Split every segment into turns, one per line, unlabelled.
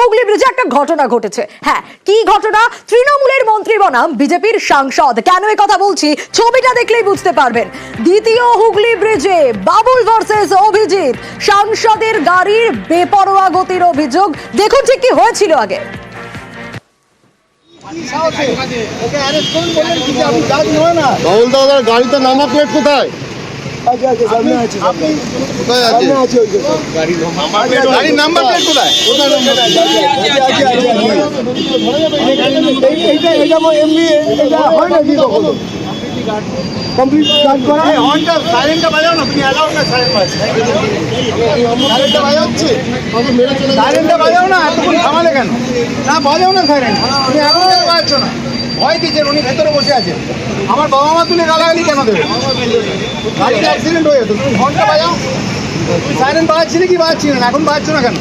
হুগলি ব্রিজে একটা ঘটনা ঘটেছে। হ্যাঁ, কি ঘটনা? তৃণমূলের মন্ত্রী বনাম বিজেপির সাংসদ। কেন এই কথা বলছি ছবিটা দেখলেই বুঝতে পারবেন। দ্বিতীয় হুগলি ব্রিজে বাবুল ভার্সেস অভিজিৎ, সাংসদের গাড়ির বেপরোয়া গতির অভিযোগ। দেখুন ঠিক কি হয়েছিল আগে।
বাবুল দাদার গাড়িতে নাম্বার প্লেট কোথায়? গাড়ির নাম্বার প্লেট কোথায়?
কমপ্লিট কাজ করা
হর্নটা সাইরেনটা বাজাও না, তুমি অ্যালাউ না সাইরেন সাইরেনটা বাজাচ্ছে, সাইরেনটা বাজাও না, এতক্ষণ থামালে কেন? না বাজাও না সাইরেন, তুমি এখন বাজাচ্ছ না, ভয় দিচ্ছেন, উনি ভেতরে বসে আছেন। আমার বাবা মা তুলে গালাগালি কেন দেবে? গাড়িতে অ্যাক্সিডেন্ট হয়ে যেত, তুমি হর্নটা বাজাও। তুমি সাইরেন বাজাচ্ছিলে কি বাজাচ্ছিলে না, এখন বাজাচ্ছ না কেন?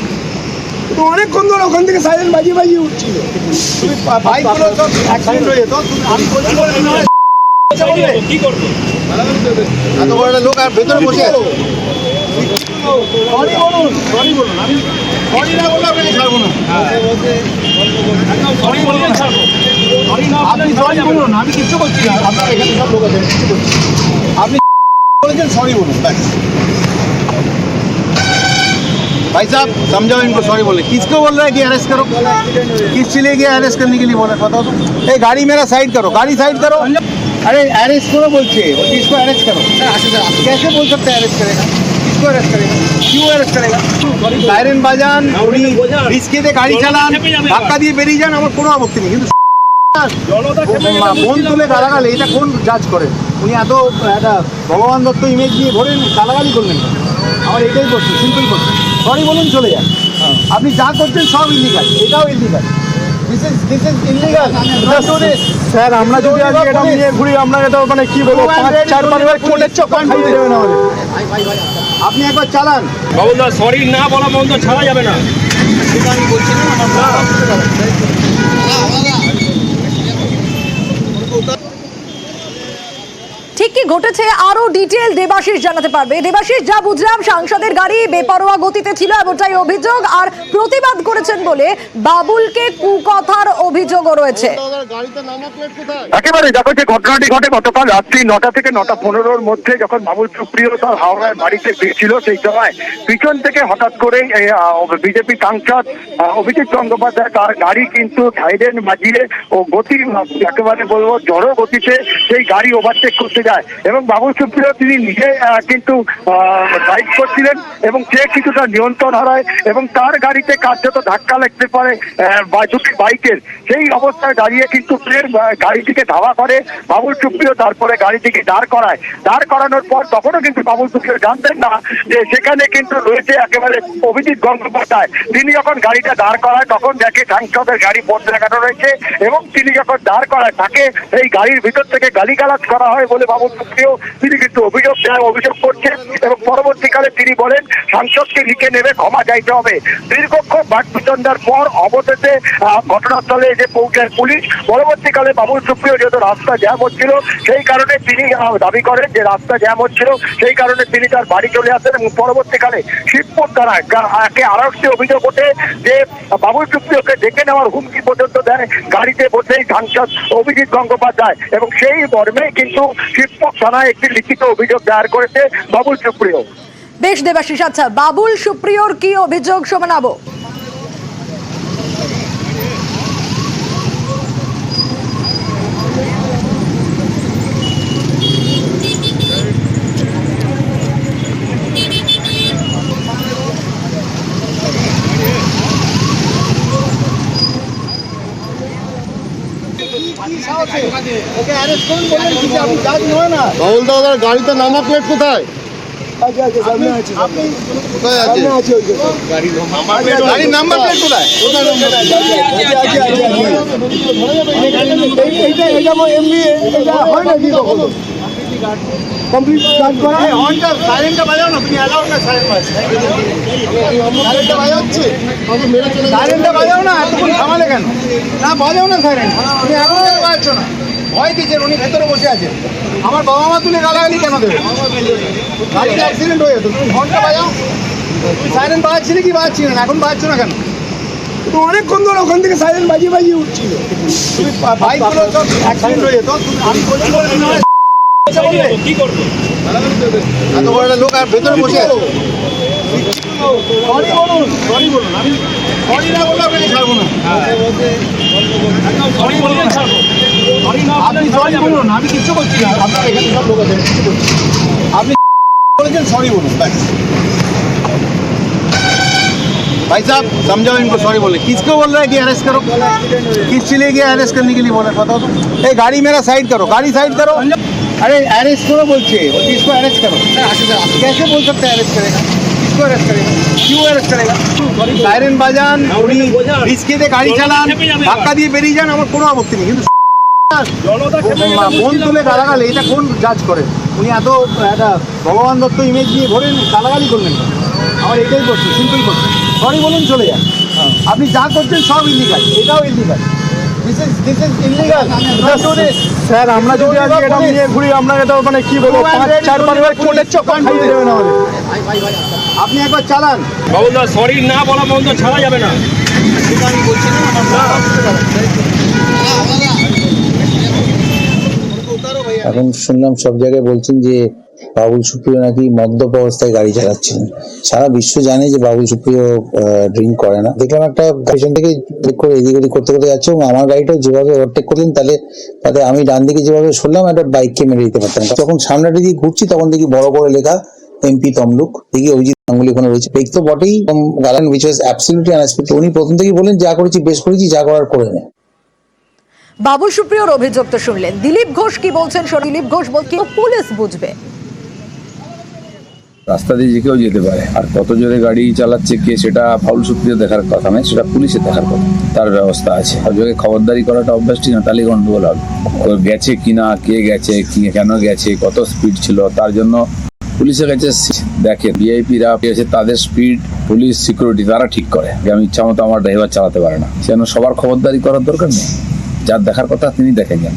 তো অনেকক্ষণ ধরে ওখান থেকে সাইলেন্ট বাজিয়ে বাজিয়ে উঠছিল।
তুমি বাইকগুলো সব অ্যাক্সিডেন্ট হয়ে যেত, আমি বলছি বলে তুমি কি করবো? এত বড় একটা লোক আর ভেতরে বসে আছে। সরি বলুন, সরি বলুন, আমি সরি না বললে আপনাকে ছাড়বো না। সরি বললে ছাড়বো, আপনি সরি বলুন, আমি কিচ্ছু করছি না। আপনার এখানে সব লোক আছে, কিছু করছি, আপনি বলেছেন সরি বলুন। भाई साहब समझाओ इनको सॉरी बोले। किसको बोल रहा है कि अरेस्ट करो? किस चीज लिए अरेस्ट करने के लिए बोला बताओ तो। ए गाड़ी मेरा साइड करो, गाड़ी साइड करो। अरे अरेस्ट करो बोलते, किसको अरेस्ट करो? कैसे बोल सकते हैं अरेस्ट करेगा? किसको अरेस्ट करेगा? क्यों अरेस्ट करेगा? साइरेन बाजान, रिस्के दे गाड़ी चालान, ধাক্কা দিয়ে বেরিয়ে যান, আমার কোনো আপত্তি নেই, কিন্তু ফোন তুলে গালাগালি এটা কোন জাজ করে? উনি এত একটা ভগবান দত্ত ইমেজ নিয়ে ধরেন গালাগালি করলেন। আমার এটাই করছি, সিম্পল করছি, সরি বলুন চলে যান। আপনি যা করছেন সব ইলিগাল, এটাও ইলিগাল।
স্যার আমরা যদি আজকে এটা নিয়ে ঘুরি, আমরা এটা মানে কি বলবো, 4-5 কোর্টের চক্কর খাইতে দেবে না আমাদের।
আপনি একবার চালান।
বাবুল দা সরি না বলা পর্যন্ত ছাড়া যাবে না।
সেটা আমি বলছি না,
ঠিক কি ঘটেছে আরো ডিটেল দেবাশিস জানাতে পারবে। দেবাশিস, যা বুঝলাম সাংসদের গাড়ি বেপরোয়া গতিতে ছিল এমনটাই অভিযোগ, আর প্রতিবাদ করেছেন বলে বাবুলকে কুকথার অভিযোগও রয়েছে।
একেবারে দেখো যে ঘটনাটি ঘটে গতকাল রাত্রি 9টা থেকে 9:15-র মধ্যে, যখন বাবুল সুপ্রিয় তার হাওড়ায় বাড়িতে ফিরছিল, সেই সময় পিছন থেকে হঠাৎ করে বিজেপি সাংসদ অভিজিৎ গঙ্গোপাধ্যায় তার গাড়ি কিন্তু সাইরেন বাজিয়ে ও গতি একেবারে বলবো জড়ো গতিতে সেই গাড়ি ওভারটেক করতে যায়, এবং বাবুল সুপ্রিয় তিনি নিজে কিন্তু ড্রাইভ করছিলেন এবং সে কিছুটা নিয়ন্ত্রণ হারায় এবং তার গাড়িতে কার্যত ধাক্কা লাগতে পারে দুটি বাইকের। সেই অবস্থায় দাঁড়িয়ে কিন্তু ফের গাড়িটিকে ধাওয়া করে বাবুল সুপ্রিয়, তারপরে গাড়িটিকে দাঁড় করায়। দাঁড় করানোর পর তখনও কিন্তু বাবুল সুপ্রিয় জানতেন না যে সেখানে কিন্তু রয়েছে একেবারে অভিজিৎ গঙ্গোপাধ্যায়। তিনি যখন গাড়িটা দাঁড় করায় তখন দেখে সাংসদের গাড়ি বন্ধ লাগানো রয়েছে, এবং তিনি যখন দাঁড় করায় তাকে এই গাড়ির ভিতর থেকে গালিগালাজ করা হয় বলে বাবুল সুপ্রিয় তিনি কিন্তু অভিযোগ করছেন, এবং পরবর্তীকালে তিনি বলেন সাংসদকে লিখে নেবে, ক্ষমা চাইতে হবে। দীর্ঘক্ষণ বাকবিতণ্ডার পর অবশেষে ঘটনাস্থলে এসে পৌঁছায় পুলিশ। পরবর্তীকালে বাবুল সুপ্রিয় যেহেতু রাস্তা জ্যাম হচ্ছিল, সেই কারণে তিনি দাবি করেন যে রাস্তা জ্যাম হচ্ছিল, সেই কারণে তিনি তার বাড়ি চলে আসেন, এবং পরবর্তীকালে শিবপুর থানায় আরো একটি অভিযোগ ওঠে যে বাবুল সুপ্রিয়কে ডেকে নেওয়ার হুমকি পর্যন্ত দেয় গাড়িতে বসেই সাংসদ অভিজিৎ গঙ্গোপাধ্যায়, এবং সেই মর্মেই কিন্তু শিবপুর থানায় একটি লিখিত অভিযোগ দায়ের করেছে বাবুল সুপ্রিয়।
বেশ দেবাশিস, আচ্ছা বাবুল সুপ্রিয়র কি অভিযোগ শোনাবো?
বাবুল দাদার গাড়িতে নাম্বার প্লেট কোথায়? গাড়ির নাম্বার প্লেট কোথায়?
কমপ্লিট কাজ করা
হর্নটা সাইরেনটা বাজাও না, তুমি অ্যালাউ না সাইরেনটা বাজাচ্ছে, সাইরেনটা বাজাও না, এতক্ষণ থামালে কেন? না বাজাও না সাইরেন, তুমি এখন বাজাচ্ছ না, ভয় দিচ্ছেন, উনি ভেতরে বসে আছেন। আমার বাবা মা তুলে গালাগালি কেন দেবে? গাড়িতে অ্যাক্সিডেন্ট হয়ে যেত, তুমি হর্নটা বাজাও। তুমি সাইরেন বাজাচ্ছিলে কি বাজাচ্ছিলে না, এখন বাজাচ্ছ না কেন?
তো অনেকক্ষণ ধরে ওখান থেকে সাইলেন্ট বাজিয়ে উঠছিল।
বাইকগুলো সব অ্যাক্সিডেন্ট হয়ে যেত। আমি বলছি বলে তুমি আমায়
কি করবো?
এত বড় একটা লোক আর ভেতরে বসে আছে।
সরি বলুন আমি
সরি না বললে আপনাকে ছাড়বো না।
সরি বললে ছাড়বো। সরি না বললে
আপনি
ছাড়া
সরি
যাবে না।
বলুন, আমি কিচ্ছু করছি না। আপনার এখানে সব লোক আছে, আমি কিচ্ছু করছি না। আপনি বলেছেন सॉरी बोलो बस। भाई साहब समझाओ इनको सॉरी बोले। किसको बोल रहा है कि अरेस्ट करो? किस चीज के अरेस्ट करने के लिए बोला बताओ तो। ए गाड़ी मेरा साइड करो, गाड़ी साइड करो। अरे अरेस्ट करो बोलছে, वो किसको अरेस्ट करो? कैसे बोल सकते हैं अरेस्ट करेगा? किसको अरेस्ट करेगा? क्यों अरेस्ट करेगा? सायरन বাজান, উনি রিস্কেতে গাড়ি চালান, ধাক্কা দিয়ে বেরিয়ে যান, আমার কোনো আপত্তি নেই, কিন্তু
জনতা খেপে গেলে
মন তুলে গালাগালি এটা কোন জাজ করে? উনি এত একটা ভগবান দত্ত ইমেজ নিয়ে ধরেন গালাগালি করলেন না। আমার এটাই করছে, সিম্পল করছে। সরি বলুন, চলে যান। আপনি যা করছেন সব ইলিগাল, এটাও illegal. This is illegal.
Sir আমরা যদি আজকে এটা নিয়ে ঘুরি আপনাকে তো মানে কি বলবো 5-4 বার কোর্টের চক্কর খাইয়ে দেবেন আমাদের।
আপনি একবার চালান।
বাবুদা সরি না বলা বন্ধ ছাড়া যাবে না।
সেটা আমি বলছি না,
এখন শুনলাম সব জায়গায় বলছেন যে বাবুল সুপ্রিয় নাকি মদ্যপ অবস্থায় গাড়ি চালাচ্ছিলেন। সারা বিশ্ব জানে যে বাবুল সুপ্রিয় ড্রিঙ্ক করে না। দেখলাম একটা পেছন থেকে ব্রেক করে এদিক ওদিক করতে করতে যাচ্ছে এবং আমার গাড়িটাও যেভাবে ওভারটেক করলেন তাতে আমি ডান দিকে যেভাবে সরলাম একটা বাইককে মেরে দিতে পারতাম। যখন সামনেটা দিয়ে ঘুরছি তখন দেখি বড় করে লেখা এমপি তমলুক, দেখি অভিজিৎ গাঙ্গুলি ওখানে রয়েছে। ব্রেক তো বটেই, গালান উইচ ওয়াজ অ্যাবসলিউটলি আনএক্সপেক্টেড। উনি প্রথম থেকেই বলেন যা করেছি বেশ করেছি, যা করার করে নেয়।
বাবুল সুপ্রিয়র অভিযোগ তো শুনলেন, দিলীপ ঘোষ কি বলছেন? দিলীপ ঘোষ বলছেন পুলিশ বুঝবে।
রাস্তা দিয়ে যে কেউ যেতে পারে, আর কত জোরে গাড়ি চালাচ্ছে কে সেটা বাবুল সুপ্রিয় দেখার কথা নয়, সেটা পুলিশের দেখার কথা। তার ব্যবস্থা আছে। সবজায়গায় খবরদারি করাটা অভ্যাসটি না, তাহলে গন্ডগোল হবে। গেছে কিনা, কে গেছে, কেন গেছে, কত স্পিড ছিল, তার জন্য পুলিশের কাছে দেখে ভিআইপিরা আছে, তাদের স্পিড পুলিশ সিকিউরিটি তারা ঠিক করে যে আমি ইচ্ছা মতো আমার ড্রাইভার চালাতে পারে না। সেজন্য সবার খবরদারি করার দরকার নেই, যার দেখার কথা তিনি দেখে যান।